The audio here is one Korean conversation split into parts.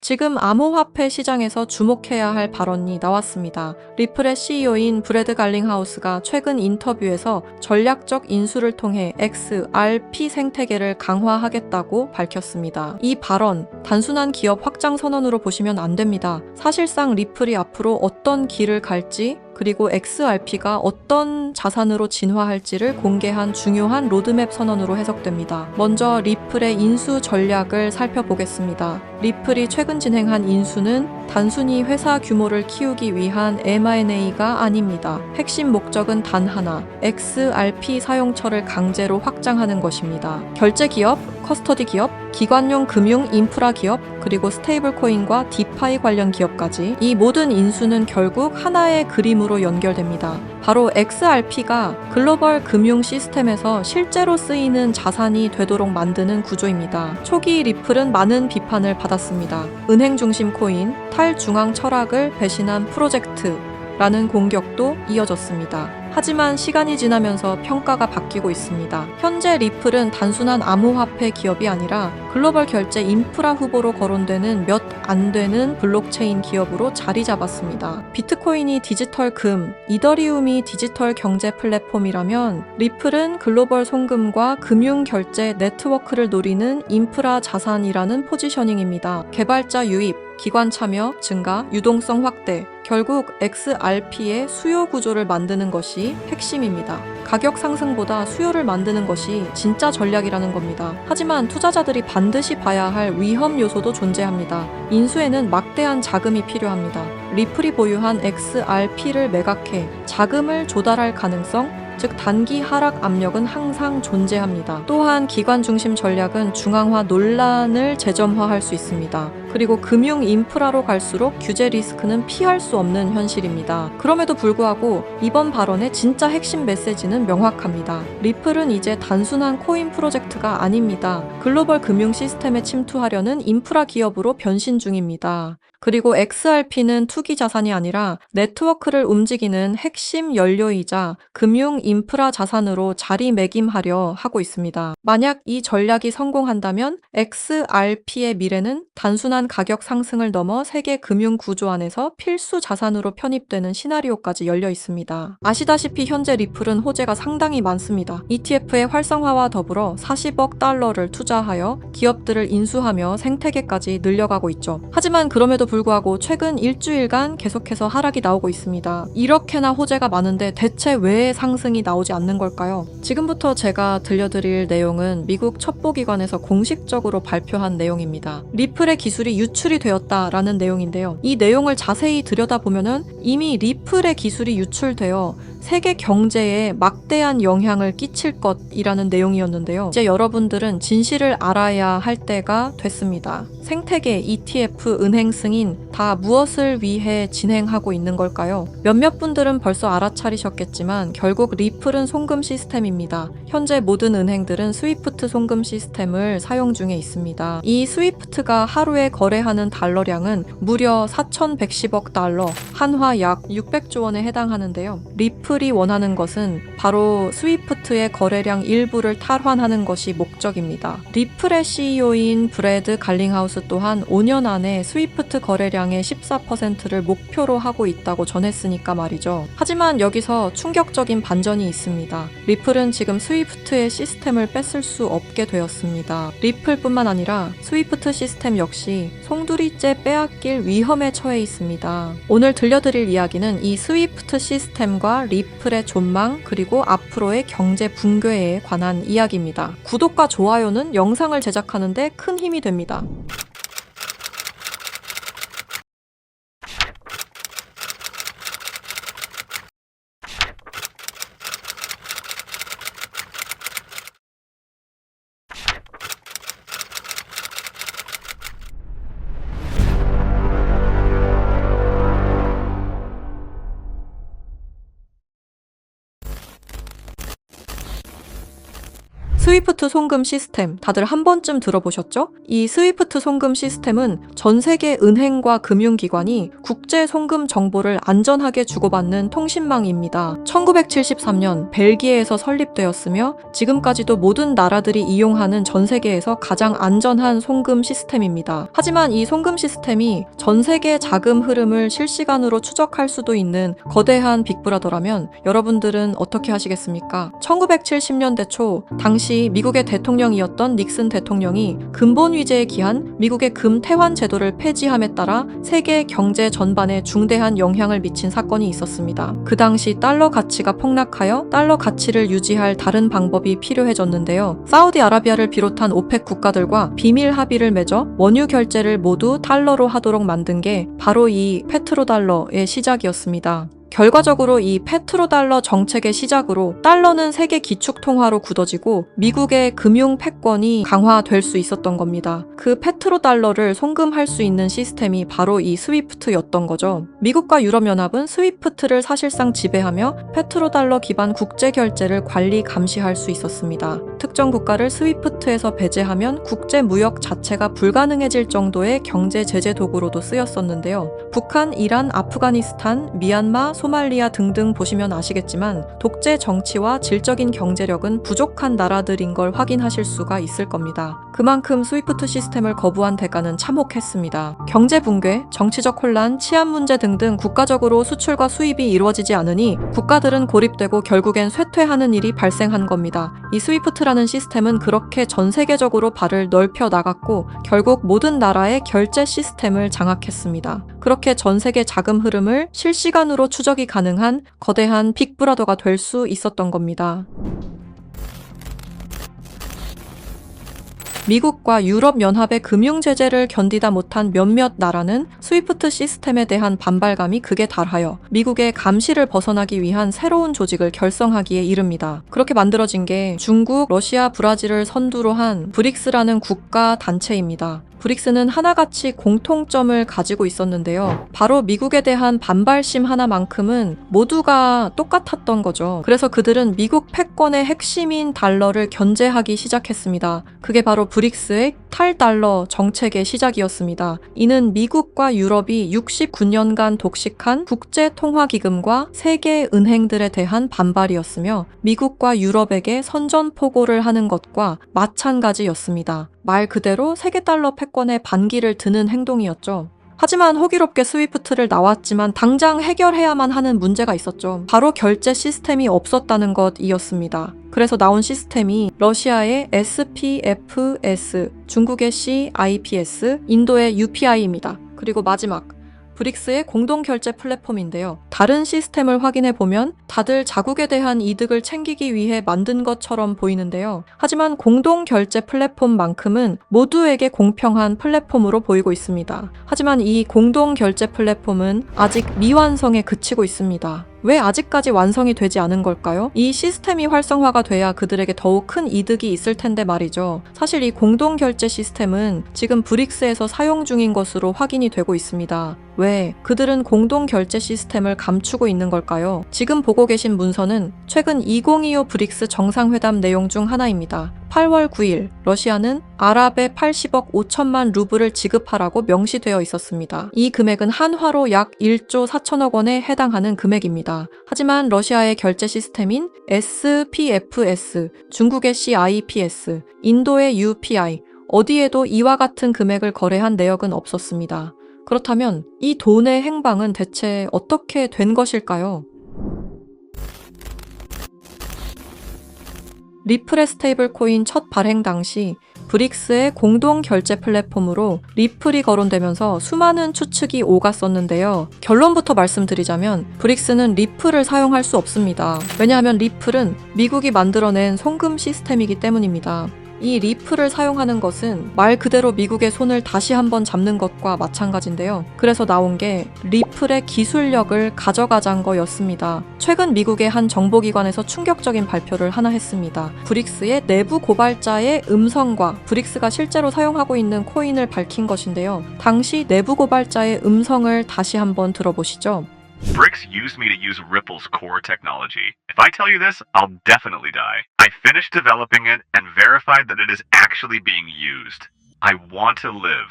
지금 암호화폐 시장에서 주목해야 할 발언이 나왔습니다. 리플의 CEO인 브래드 갈링하우스가 최근 인터뷰에서 전략적 인수를 통해 XRP 생태계를 강화하겠다고 밝혔습니다. 이 발언, 단순한 기업 확장 선언으로 보시면 안 됩니다. 사실상 리플이 앞으로 어떤 길을 갈지, 그리고 XRP가 어떤 자산으로 진화할지를 공개한 중요한 로드맵 선언으로 해석됩니다. 먼저 리플의 인수 전략을 살펴보겠습니다. 리플이 최근 진행한 인수는 단순히 회사 규모를 키우기 위한 M&A가 아닙니다. 핵심 목적은 단 하나, XRP 사용처를 강제로 확장하는 것입니다. 결제 기업, 커스터디 기업, 기관용 금융 인프라 기업, 그리고 스테이블 코인과 디파이 관련 기업까지 이 모든 인수는 결국 하나의 그림으로 연결됩니다. 바로 XRP가 글로벌 금융 시스템에서 실제로 쓰이는 자산이 되도록 만드는 구조입니다. 초기 리플은 많은 비판을 받았습니다. 은행 중심 코인, 탈중앙 철학을 배신한 프로젝트라는 공격도 이어졌습니다. 하지만 시간이 지나면서 평가가 바뀌고 있습니다. 현재 리플은 단순한 암호화폐 기업이 아니라 글로벌 결제 인프라 후보로 거론되는 몇 안 되는 블록체인 기업으로 자리 잡았습니다. 비트코인이 디지털 금, 이더리움이 디지털 경제 플랫폼이라면 리플은 글로벌 송금과 금융 결제 네트워크를 노리는 인프라 자산이라는 포지셔닝입니다. 개발자 유입, 기관 참여 증가, 유동성 확대, 결국 XRP의 수요 구조를 만드는 것이 핵심입니다. 가격 상승보다 수요를 만드는 것이 진짜 전략이라는 겁니다. 하지만 투자자들이 반드시 봐야 할 위험 요소도 존재합니다. 인수에는 막대한 자금이 필요합니다. 리플이 보유한 XRP를 매각해 자금을 조달할 가능성, 즉 단기 하락 압력은 항상 존재합니다. 또한 기관 중심 전략은 중앙화 논란을 재점화할 수 있습니다. 그리고 금융 인프라로 갈수록 규제 리스크는 피할 수 없는 현실입니다. 그럼에도 불구하고 이번 발언의 진짜 핵심 메시지는 명확합니다. 리플은 이제 단순한 코인 프로젝트가 아닙니다. 글로벌 금융 시스템에 침투하려는 인프라 기업으로 변신 중입니다. 그리고 XRP는 투기 자산이 아니라 네트워크를 움직이는 핵심 연료이자 금융 인프라 자산으로 자리매김하려 하고 있습니다. 만약 이 전략이 성공한다면 XRP의 미래는 단순한 가격 상승을 넘어 세계 금융 구조 안에서 필수 자산으로 편입되는 시나리오까지 열려 있습니다. 아시다시피 현재 리플은 호재가 상당히 많습니다. ETF의 활성화와 더불어 40억 달러를 투자하여 기업들을 인수하며 생태계까지 늘려가고 있죠. 하지만 그럼에도 불구하고 최근 일주일간 계속해서 하락이 나오고 있습니다. 이렇게나 호재가 많은데 대체 왜 상승이 나오지 않는 걸까요? 지금부터 제가 들려드릴 내용은 미국 첩보기관에서 공식적으로 발표한 내용입니다. 리플의 기술이 유출이 되었다라는 내용인데요. 이 내용을 자세히 들여다보면은 이미 리플의 기술이 유출되어 세계 경제에 막대한 영향을 끼칠 것이라는 내용이었는데요. 이제 여러분들은 진실을 알아야 할 때가 됐습니다. 생태계, ETF, 은행 승인 다 무엇을 위해 진행하고 있는 걸까요? 몇몇 분들은 벌써 알아차리셨겠지만 결국 리플은 송금 시스템입니다. 현재 모든 은행들은 스위프트 송금 시스템을 사용 중에 있습니다. 이 스위프트가 하루에 거래하는 달러량은 무려 4,110억 달러, 한화 약 600조 원에 해당하는데요. 리플이 원하는 것은 바로 스위프트의 거래량 일부를 탈환하는 것이 목적입니다. 리플의 CEO인 브래드 갈링하우스 또한 5년 안에 스위프트 거래량의 14%를 목표로 하고 있다고 전했으니까 말이죠. 하지만 여기서 충격적인 반전이 있습니다. 리플은 지금 스위프트의 시스템을 뺏을 수 없게 되었습니다. 리플뿐만 아니라 스위프트 시스템 역시 송두리째 빼앗길 위험에 처해 있습니다. 오늘 들려드릴 이야기는 이 스위프트 시스템과 리플의 존망 그리고 앞으로의 경제 붕괴에 관한 이야기입니다. 구독과 좋아요는 영상을 제작하는데 큰 힘이 됩니다. 스위프트 송금 시스템 다들 한 번쯤 들어보셨죠? 이 스위프트 송금 시스템은 전 세계 은행과 금융기관이 국제 송금 정보를 안전하게 주고받는 통신망입니다. 1973년 벨기에에서 설립되었으며 지금까지도 모든 나라들이 이용하는 전 세계에서 가장 안전한 송금 시스템입니다. 하지만 이 송금 시스템이 전 세계 자금 흐름을 실시간으로 추적할 수도 있는 거대한 빅브라더라면 여러분들은 어떻게 하시겠습니까? 1970년대 초 당시 미국의 대통령이었던 닉슨 대통령이 근본 위제에 기한 미국의 금태환 제도를 폐지함에 따라 세계 경제 전반에 중대한 영향을 미친 사건이 있었습니다. 그 당시 달러 가치가 폭락하여 달러 가치를 유지할 다른 방법이 필요해졌는데요. 사우디아라비아를 비롯한 오펙 국가들과 비밀 합의를 맺어 원유 결제를 모두 달러로 하도록 만든 게 바로 이 페트로달러의 시작이었습니다. 결과적으로 이 페트로달러 정책의 시작으로 달러는 세계 기축통화로 굳어지고 미국의 금융 패권이 강화될 수 있었던 겁니다. 그 페트로달러를 송금할 수 있는 시스템이 바로 이 스위프트였던 거죠. 미국과 유럽연합은 스위프트를 사실상 지배하며 페트로달러 기반 국제결제를 관리 감시할 수 있었습니다. 특정 국가를 스위프트에서 배제하면 국제무역 자체가 불가능해질 정도의 경제 제재 도구로도 쓰였었는데요. 북한, 이란, 아프가니스탄, 미얀마, 소말리아 등등 보시면 아시겠지만 독재 정치와 질적인 경제력은 부족한 나라들인 걸 확인하실 수가 있을 겁니다. 그만큼 스위프트 시스템을 거부한 대가는 참혹했습니다. 경제 붕괴, 정치적 혼란, 치안 문제 등등 국가적으로 수출과 수입이 이루어지지 않으니 국가들은 고립되고 결국엔 쇠퇴하는 일이 발생한 겁니다. 이 스위프트라는 시스템은 그렇게 전 세계적으로 발을 넓혀 나갔고 결국 모든 나라의 결제 시스템을 장악했습니다. 그렇게 전 세계 자금 흐름을 실시간으로 추적이 가능한 거대한 빅브라더가 될 수 있었던 겁니다. 미국과 유럽연합의 금융 제재를 견디다 못한 몇몇 나라는 스위프트 시스템에 대한 반발감이 극에 달하여 미국의 감시를 벗어나기 위한 새로운 조직을 결성하기에 이릅니다. 그렇게 만들어진 게 중국, 러시아, 브라질을 선두로 한 브릭스라는 국가 단체입니다. 브릭스는 하나같이 공통점을 가지고 있었는데요. 바로 미국에 대한 반발심 하나만큼은 모두가 똑같았던 거죠. 그래서 그들은 미국 패권의 핵심인 달러를 견제하기 시작했습니다. 그게 바로 브릭스의 탈달러 정책의 시작이었습니다. 이는 미국과 유럽이 69년간 독식한 국제통화기금과 세계 은행들에 대한 반발이었으며 미국과 유럽에게 선전포고를 하는 것과 마찬가지였습니다. 말 그대로 세계달러 패권에 반기를 드는 행동이었죠. 하지만 호기롭게 스위프트를 나왔지만 당장 해결해야만 하는 문제가 있었죠. 바로 결제 시스템이 없었다는 것이었습니다. 그래서 나온 시스템이 러시아의 SPFS, 중국의 CIPS, 인도의 UPI입니다. 그리고 마지막 브릭스의 공동결제 플랫폼인데요. 다른 시스템을 확인해보면 다들 자국에 대한 이득을 챙기기 위해 만든 것처럼 보이는데요. 하지만 공동결제 플랫폼만큼은 모두에게 공평한 플랫폼으로 보이고 있습니다. 하지만 이 공동결제 플랫폼은 아직 미완성에 그치고 있습니다. 왜 아직까지 완성이 되지 않은 걸까요? 이 시스템이 활성화가 돼야 그들에게 더욱 큰 이득이 있을 텐데 말이죠. 사실 이 공동결제 시스템은 지금 브릭스에서 사용 중인 것으로 확인이 되고 있습니다. 왜? 그들은 공동결제 시스템을 감추고 있는 걸까요? 지금 보고 계신 문서는 최근 2025 브릭스 정상회담 내용 중 하나입니다. 8월 9일 러시아는 아랍에 80억 5천만 루블을 지급하라고 명시되어 있었습니다. 이 금액은 한화로 약 1조 4천억 원에 해당하는 금액입니다. 하지만 러시아의 결제 시스템인 SPFS, 중국의 CIPS, 인도의 UPI, 어디에도 이와 같은 금액을 거래한 내역은 없었습니다. 그렇다면 이 돈의 행방은 대체 어떻게 된 것일까요? 리플의 스테이블 코인 첫 발행 당시 브릭스의 공동 결제 플랫폼으로 리플이 거론되면서 수많은 추측이 오갔었는데요. 결론부터 말씀드리자면 브릭스는 리플을 사용할 수 없습니다. 왜냐하면 리플은 미국이 만들어낸 송금 시스템이기 때문입니다. 이 리플을 사용하는 것은 말 그대로 미국의 손을 다시 한번 잡는 것과 마찬가지인데요. 그래서 나온 게 리플의 기술력을 가져가자는 거였습니다. 최근 미국의 한 정보기관에서 충격적인 발표를 하나 했습니다. 브릭스의 내부 고발자의 음성과 브릭스가 실제로 사용하고 있는 코인을 밝힌 것인데요. 당시 내부 고발자의 음성을 다시 한번 들어보시죠. BRICS used me to use Ripple's core technology. If I tell you this, I'll definitely die. I finished developing it and verified that it is actually being used. I want to live.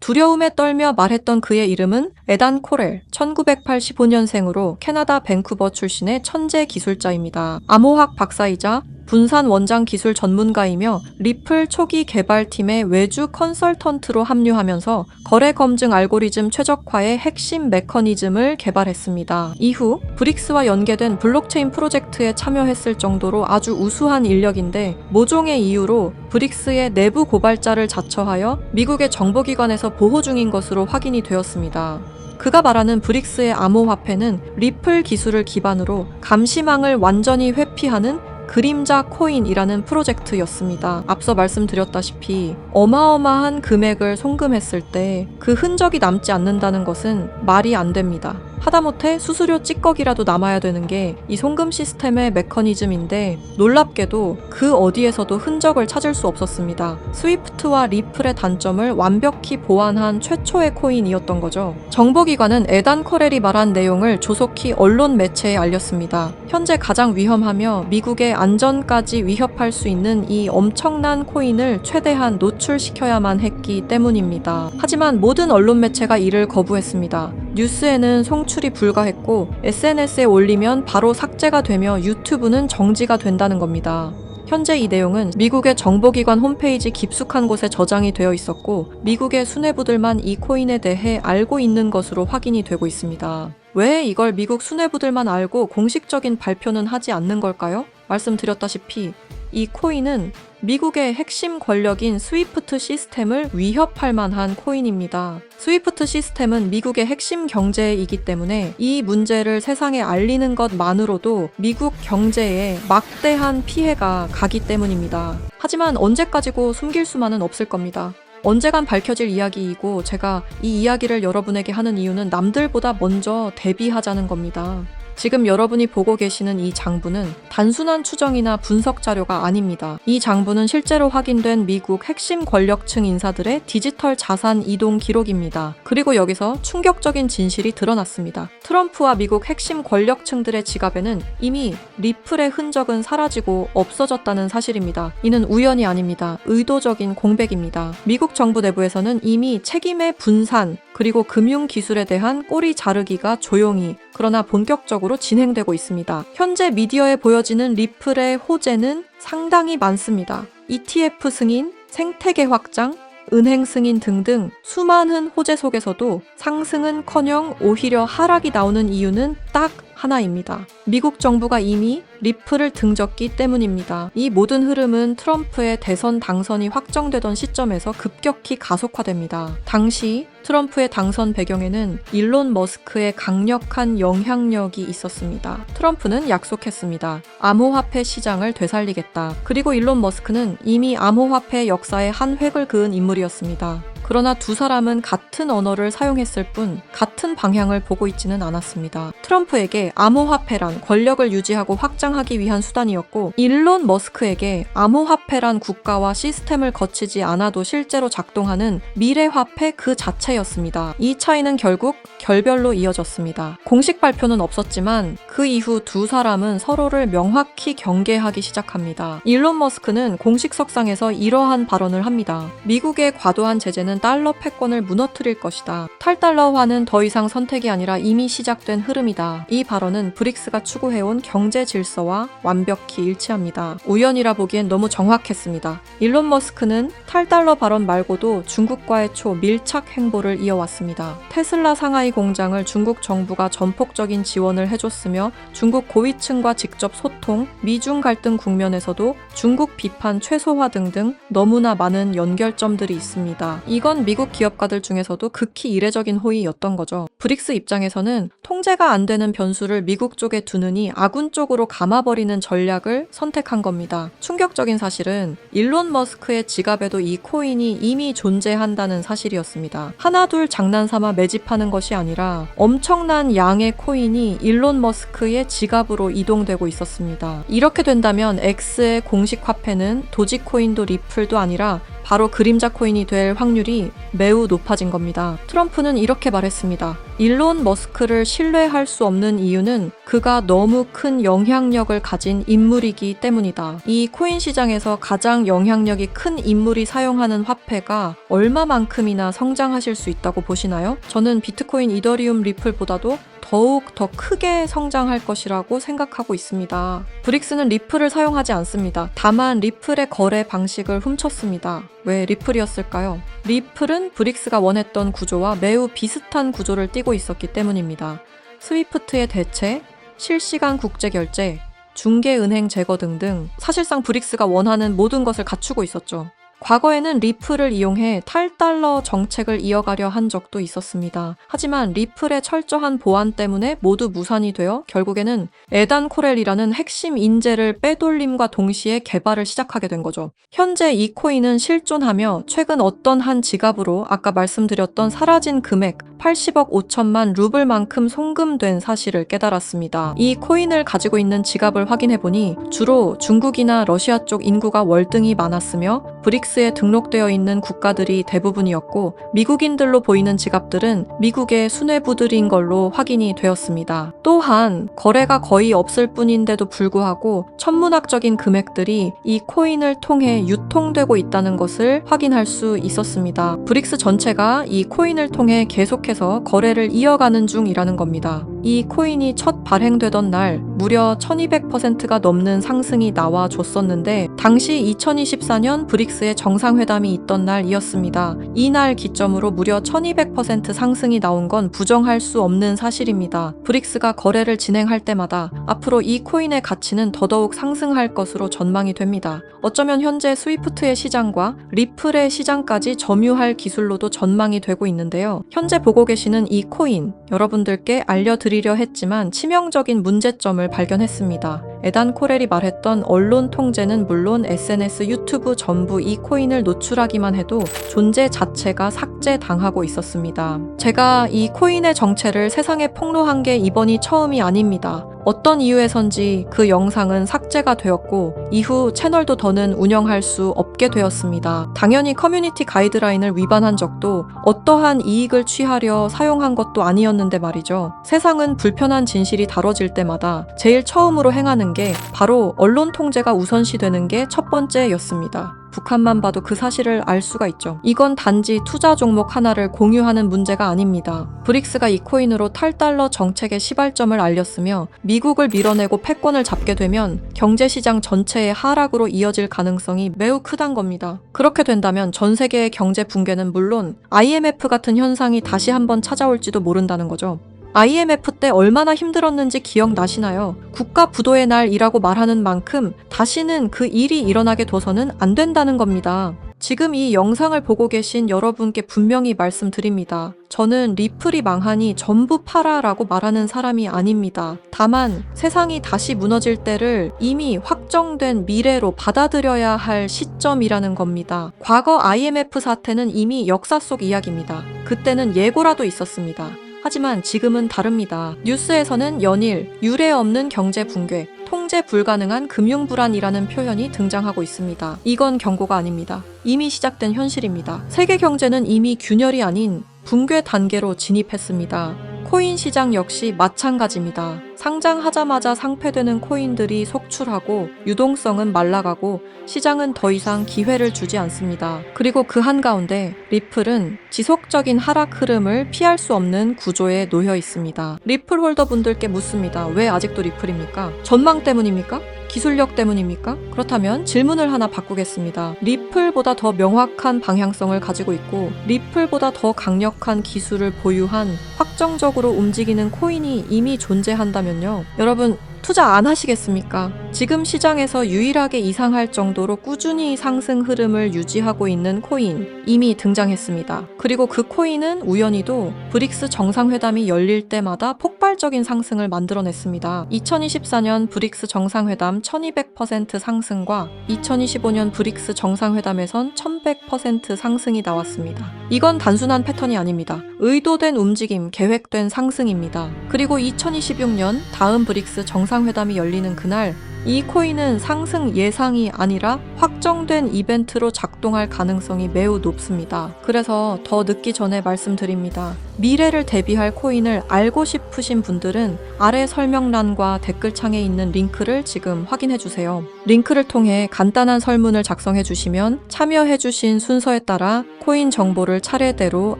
두려움에 떨며 말했던 그의 이름은 에단 코렐, 1985년생으로 캐나다 밴쿠버 출신의 천재 기술자입니다. 암호학 박사이자 분산 원장 기술 전문가이며 리플 초기 개발팀의 외주 컨설턴트로 합류하면서 거래 검증 알고리즘 최적화의 핵심 메커니즘을 개발했습니다. 이후 브릭스와 연계된 블록체인 프로젝트에 참여했을 정도로 아주 우수한 인력인데 모종의 이유로 브릭스의 내부 고발자를 자처하여 미국의 정보기관에서 보호 중인 것으로 확인이 되었습니다. 그가 말하는 브릭스의 암호화폐는 리플 기술을 기반으로 감시망을 완전히 회피하는 그림자 코인이라는 프로젝트였습니다. 앞서 말씀드렸다시피 어마어마한 금액을 송금했을 때 그 흔적이 남지 않는다는 것은 말이 안 됩니다. 하다못해 수수료 찌꺼기라도 남아야 되는 게 이 송금 시스템의 메커니즘인데 놀랍게도 그 어디에서도 흔적을 찾을 수 없었습니다. 스위프트와 리플의 단점을 완벽히 보완한 최초의 코인이었던 거죠. 정보기관은 에단 코렐이 말한 내용을 조속히 언론 매체에 알렸습니다. 현재 가장 위험하며 미국의 안전까지 위협할 수 있는 이 엄청난 코인을 최대한 노출시켜야만 했기 때문입니다. 하지만 모든 언론 매체가 이를 거부했습니다. 뉴스에는 송출이 불가했고 SNS에 올리면 바로 삭제가 되며 유튜브는 정지가 된다는 겁니다. 현재 이 내용은 미국의 정보기관 홈페이지 깊숙한 곳에 저장이 되어 있었고 미국의 수뇌부들만 이 코인에 대해 알고 있는 것으로 확인이 되고 있습니다. 왜 이걸 미국 수뇌부들만 알고 공식적인 발표는 하지 않는 걸까요? 말씀드렸다시피 이 코인은 미국의 핵심 권력인 스위프트 시스템을 위협할 만한 코인입니다. 스위프트 시스템은 미국의 핵심 경제이기 때문에 이 문제를 세상에 알리는 것만으로도 미국 경제에 막대한 피해가 가기 때문입니다. 하지만 언제까지고 숨길 수만은 없을 겁니다. 언젠간 밝혀질 이야기이고 제가 이 이야기를 여러분에게 하는 이유는 남들보다 먼저 대비하자는 겁니다. 지금 여러분이 보고 계시는 이 장부는 단순한 추정이나 분석 자료가 아닙니다. 이 장부는 실제로 확인된 미국 핵심 권력층 인사들의 디지털 자산 이동 기록입니다. 그리고 여기서 충격적인 진실이 드러났습니다. 트럼프와 미국 핵심 권력층들의 지갑에는 이미 리플의 흔적은 사라지고 없어졌다는 사실입니다. 이는 우연이 아닙니다. 의도적인 공백입니다. 미국 정부 내부에서는 이미 책임의 분산 그리고 금융기술에 대한 꼬리 자르기가 조용히 그러나 본격적으로 진행되고 있습니다. 현재 미디어에 보여지는 리플의 호재는 상당히 많습니다. ETF 승인, 생태계 확장, 은행 승인 등등 수많은 호재 속에서도 상승은커녕 오히려 하락이 나오는 이유는 딱 하나입니다. 미국 정부가 이미 리플을 등졌기 때문입니다. 이 모든 흐름은 트럼프의 대선 당선이 확정되던 시점에서 급격히 가속화됩니다. 당시 트럼프의 당선 배경에는 일론 머스크의 강력한 영향력이 있었습니다. 트럼프는 약속했습니다. 암호화폐 시장을 되살리겠다. 그리고 일론 머스크는 이미 암호화폐 역사의 한 획을 그은 인물이었습니다. 그러나 두 사람은 같은 언어를 사용했을 뿐 같은 방향을 보고 있지는 않았습니다. 트럼프에게 암호화폐란 권력을 유지하고 확장하기 위한 수단이었고 일론 머스크에게 암호화폐란 국가와 시스템을 거치지 않아도 실제로 작동하는 미래화폐 그 자체였습니다. 이 차이는 결국 결별로 이어졌습니다. 공식 발표는 없었지만 그 이후 두 사람은 서로를 명확히 경계하기 시작합니다. 일론 머스크는 공식 석상에서 이러한 발언을 합니다. 미국의 과도한 제재는 달러 패권을 무너뜨릴 것이다. 탈달러화는 더 이상 선택이 아니라 이미 시작된 흐름이다. 이 발언은 브릭스가 추구해온 경제 질서와 완벽히 일치합니다. 우연이라 보기엔 너무 정확했습니다. 일론 머스크는 탈달러 발언 말고도 중국과의 초밀착 행보를 이어왔습니다. 테슬라 상하이 공장을 중국 정부가 전폭적인 지원을 해줬으며 중국 고위층과 직접 소통, 미중 갈등 국면에서도 중국 비판 최소화 등등 너무나 많은 연결점들이 있습니다. 이건 미국 기업가들 중에서도 극히 이례적인 호의였던 거죠. 브릭스 입장에서는 통제가 안 되는 변수를 미국 쪽에 두느니 아군 쪽으로 감아버리는 전략을 선택한 겁니다. 충격적인 사실은 일론 머스크의 지갑에도 이 코인이 이미 존재한다는 사실이었습니다. 하나둘 장난삼아 매집하는 것이 아니라 엄청난 양의 코인이 일론 머스크의 지갑으로 이동되고 있었습니다. 이렇게 된다면 X의 공식 화폐는 도지코인도 리플도 아니라 바로 그림자 코인이 될 확률이 매우 높아진 겁니다. 트럼프는 이렇게 말했습니다. 일론 머스크를 신뢰할 수 없는 이유는 그가 너무 큰 영향력을 가진 인물이기 때문이다. 이 코인 시장에서 가장 영향력이 큰 인물이 사용하는 화폐가 얼마만큼이나 성장하실 수 있다고 보시나요? 저는 비트코인, 이더리움, 리플보다도 더욱 더 크게 성장할 것이라고 생각하고 있습니다. 브릭스는 리플을 사용하지 않습니다. 다만 리플의 거래 방식을 훔쳤습니다. 왜 리플이었을까요? 리플은 브릭스가 원했던 구조와 매우 비슷한 구조를 띠고 있었기 때문입니다. 스위프트의 대체, 실시간 국제결제, 중개은행 제거 등등 사실상 브릭스가 원하는 모든 것을 갖추고 있었죠. 과거에는 리플을 이용해 탈달러 정책을 이어가려 한 적도 있었습니다. 하지만 리플의 철저한 보안 때문에 모두 무산이 되어 결국에는 에단 코렐이라는 핵심 인재를 빼돌림과 동시에 개발을 시작하게 된 거죠. 현재 이 코인은 실존하며 최근 어떤 한 지갑으로 아까 말씀드렸던 사라진 금액 80억 5천만 루블만큼 송금된 사실을 깨달았습니다. 이 코인을 가지고 있는 지갑을 확인해보니 주로 중국이나 러시아 쪽 인구가 월등히 많았으며 브릭스에 등록되어 있는 국가들이 대부분이었고 미국인들로 보이는 지갑들은 미국의 수뇌부들인 걸로 확인이 되었습니다. 또한 거래가 거의 없을 뿐인데도 불구하고 천문학적인 금액들이 이 코인을 통해 유통되고 있다는 것을 확인할 수 있었습니다. 브릭스 전체가 이 코인을 통해 계속해서 거래를 이어가는 중이라는 겁니다. 이 코인이 첫 발행되던 날 무려 1200%가 넘는 상승이 나와줬었는데 당시 2024년 브릭스의 정상회담이 있던 날이었습니다. 이날 기점으로 무려 1200% 상승이 나온 건 부정할 수 없는 사실입니다. 브릭스가 거래를 진행할 때마다 앞으로 이 코인의 가치는 더더욱 상승할 것으로 전망이 됩니다. 어쩌면 현재 스위프트의 시장과 리플의 시장까지 점유할 기술로도 전망이 되고 있는데요. 현재 보고 계시는 이 코인, 여러분들께 알려드리려 했지만 치명적인 문제점을 발견했습니다. 에단 코렐이 말했던 언론 통제는 물론 SNS, 유튜브 전부 이 코인을 노출하기만 해도 존재 자체가 삭제당하고 있었습니다. 제가 이 코인의 정체를 세상에 폭로한 게 이번이 처음이 아닙니다. 어떤 이유에선지 그 영상은 삭제가 되었고 이후 채널도 더는 운영할 수 없게 되었습니다. 당연히 커뮤니티 가이드라인을 위반한 적도 어떠한 이익을 취하려 사용한 것도 아니었는데 말이죠. 세상은 불편한 진실이 다뤄질 때마다 제일 처음으로 행하는 게 바로 언론 통제가 우선시되는 게 첫 번째였습니다. 북한만 봐도 그 사실을 알 수가 있죠. 이건 단지 투자 종목 하나를 공유하는 문제가 아닙니다. 브릭스가 이 코인으로 탈달러 정책의 시발점을 알렸으며 미국을 밀어내고 패권을 잡게 되면 경제시장 전체의 하락으로 이어질 가능성이 매우 크단 겁니다. 그렇게 된다면 전 세계의 경제 붕괴는 물론 IMF 같은 현상이 다시 한번 찾아올지도 모른다는 거죠. IMF 때 얼마나 힘들었는지 기억나시나요? 국가 부도의 날이라고 말하는 만큼 다시는 그 일이 일어나게 둬서는 안 된다는 겁니다. 지금 이 영상을 보고 계신 여러분께 분명히 말씀드립니다. 저는 리플이 망하니 전부 팔아라고 말하는 사람이 아닙니다. 다만 세상이 다시 무너질 때를 이미 확정된 미래로 받아들여야 할 시점이라는 겁니다. 과거 IMF 사태는 이미 역사 속 이야기입니다. 그때는 예고라도 있었습니다. 하지만 지금은 다릅니다. 뉴스에서는 연일 유례 없는 경제 붕괴, 통제 불가능한 금융 불안이라는 표현이 등장하고 있습니다. 이건 경고가 아닙니다. 이미 시작된 현실입니다. 세계 경제는 이미 균열이 아닌 붕괴 단계로 진입했습니다. 코인 시장 역시 마찬가지입니다. 상장하자마자 상폐되는 코인들이 속출하고 유동성은 말라가고 시장은 더 이상 기회를 주지 않습니다. 그리고 그 한가운데 리플은 지속적인 하락 흐름을 피할 수 없는 구조에 놓여 있습니다. 리플 홀더분들께 묻습니다. 왜 아직도 리플입니까? 전망 때문입니까? 기술력 때문입니까? 그렇다면 질문을 하나 바꾸겠습니다. 리플보다 더 명확한 방향성을 가지고 있고 리플보다 더 강력한 기술을 보유한 확정적으로 움직이는 코인이 이미 존재한다면요. 여러분 투자 안 하시겠습니까? 지금 시장에서 유일하게 이상할 정도로 꾸준히 상승 흐름을 유지하고 있는 코인 이미 등장했습니다. 그리고 그 코인은 우연히도 브릭스 정상회담이 열릴 때마다 폭발적인 상승을 만들어냈습니다. 2024년 브릭스 정상회담 1200% 상승과 2025년 브릭스 정상회담에선 1100% 상승이 나왔습니다. 이건 단순한 패턴이 아닙니다. 의도된 움직임, 계획된 상승입니다. 그리고 2026년 다음 브릭스 정상회담이 열리는 그날 이 코인은 상승 예상이 아니라 확정된 이벤트로 작동할 가능성이 매우 높습니다. 그래서 더 늦기 전에 말씀드립니다. 미래를 대비할 코인을 알고 싶으신 분들은 아래 설명란과 댓글창에 있는 링크를 지금 확인해 주세요. 링크를 통해 간단한 설문을 작성해 주시면 참여해 주신 순서에 따라 코인 정보를 차례대로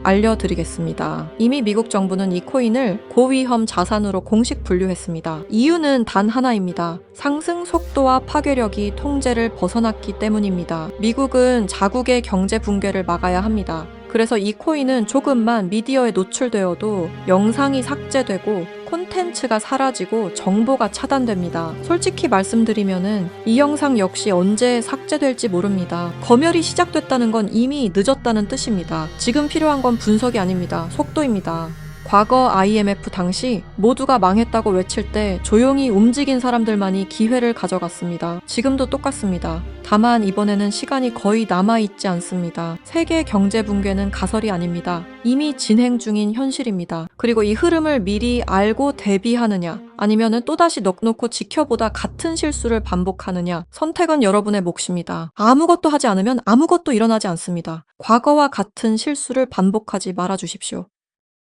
알려드리겠습니다. 이미 미국 정부는 이 코인을 고위험 자산으로 공식 분류했습니다. 이유는 단 하나입니다. 상승 속도와 파괴력이 통제를 벗어났기 때문입니다. 미국은 자국의 경제 붕괴를 막아야 합니다. 그래서 이 코인은 조금만 미디어에 노출되어도 영상이 삭제되고 콘텐츠가 사라지고 정보가 차단됩니다. 솔직히 말씀드리면은 이 영상 역시 언제 삭제될지 모릅니다. 검열이 시작됐다는 건 이미 늦었다는 뜻입니다. 지금 필요한 건 분석이 아닙니다. 속도입니다. 과거 IMF 당시 모두가 망했다고 외칠 때 조용히 움직인 사람들만이 기회를 가져갔습니다. 지금도 똑같습니다. 다만 이번에는 시간이 거의 남아있지 않습니다. 세계 경제 붕괴는 가설이 아닙니다. 이미 진행 중인 현실입니다. 그리고 이 흐름을 미리 알고 대비하느냐 아니면은 또다시 넉넉히 지켜보다 같은 실수를 반복하느냐 선택은 여러분의 몫입니다. 아무것도 하지 않으면 아무것도 일어나지 않습니다. 과거와 같은 실수를 반복하지 말아주십시오.